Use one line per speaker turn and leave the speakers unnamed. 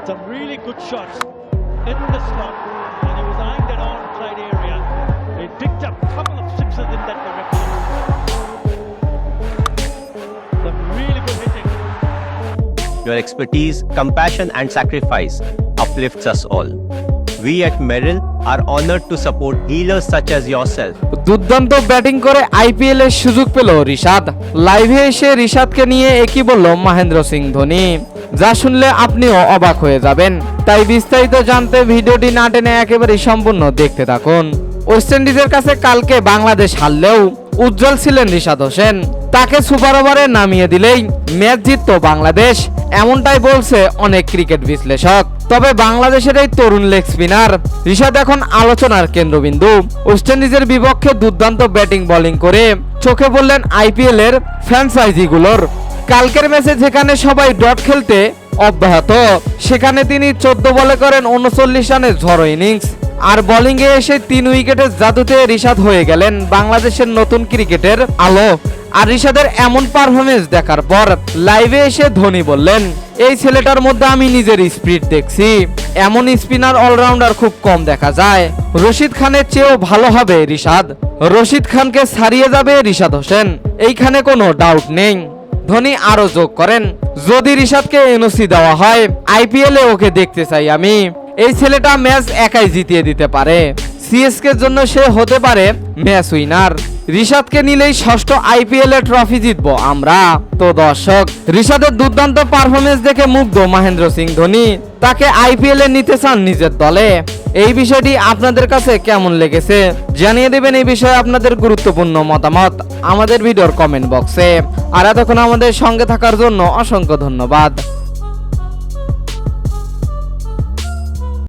Some really good shots in the slot, and he was eyeing that onside area. He picked up a couple of sixes in that direction. Some really good hitting.
Your expertise, compassion, and sacrifice uplifts us all. We at Merrill are honored to support healers such as yourself.
দুর্দান্ত batting করে IPL এর সুযোগ পেল রিশাদ। লাইভে এসে রিশাদকে নিয়ে একই বলল মহেন্দ্র সিং ধোনি, যা শুনলে আপনিও অবাক হয়ে যাবেন। তাই বিস্তারিত জানতে ভিডিওটি না টেনে একেবারে সম্পূর্ণ দেখতে থাকুন। ওয়েস্ট ইন্ডিজের কাছে কালকে বাংলাদেশ হারলেও উজ্জ্বল ছিলেন রিশাদ হোসেন। তাকে সুপার ওভারে নামিয়ে দিলেই ম্যাচ জিতত বাংলাদেশ, এমনটাই বলছে অনেক ক্রিকেট বিশ্লেষক। তবে বাংলাদেশের এই তরুণ লেগ স্পিনার রিশাদ এখন আলোচনার কেন্দ্রবিন্দু। ওয়েস্ট ইন্ডিজের বিপক্ষে দুর্দান্ত ব্যাটিং বোলিং করে চোখে পড়লেন আইপিএল এর ফ্র্যাঞ্চাইজিগুলোর। কালকের ম্যাচে যেখানে সবাই ডট খেলতে অব্যাহত, সেখানে তিনি 14 বলে করেন 39 রানের ঝড়ো ইনিংস। আর বোলিংয়ে এসে 3 উইকেটের জাদুতে রিশাদ হয়ে গেলেন বাংলাদেশের নতুন ক্রিকেটের আলো। আর রিশাদের এমন পারফরমেন্স দেখার পর লাইভে এসে ধোনি বললেন, এই ছেলেটার মধ্যে আমি নিজের স্পিরিট দেখছি। এমন স্পিনার অলরাউন্ডার খুব কম দেখা যায়। রশিদ খানের চেয়েও ভালো হবে রিশাদ। রশিদ খানকে ছাড়িয়ে যাবে রিশাদ হোসেন, এইখানে কোনো ডাউট নেই। ধোনি আরো যোগ করেন, যদি রিশাদকে এনওসি দেওয়া হয় আইপিএলে ওকে দেখতে চাই আমি। এই ছেলেটা ম্যাচ একাই জিতিয়ে দিতে পারে। সিএসকের জন্য সে হতে পারে ম্যাচ উইনার। রিশাদকে নিলেই ষষ্ঠ আইপিএল এ ট্রফি জিতবো আমরা। তো দর্শক, রিশাদের দুর্দান্ত পারফরমেন্স দেখে মুগ্ধ মহেন্দ্র সিং ধোনি। তাকে আইপিএল এ নিতে চান নিজের দলে। এই বিষয়টি আপনাদের কাছে কেমন লেগেছে জানিয়ে দেবেন। এই বিষয়ে আপনাদের গুরুত্বপূর্ণ মতামত আমাদের ভিডিওর কমেন্ট বক্সে। আর এতক্ষণ আমাদের সঙ্গে থাকার জন্য অসংখ্য ধন্যবাদ।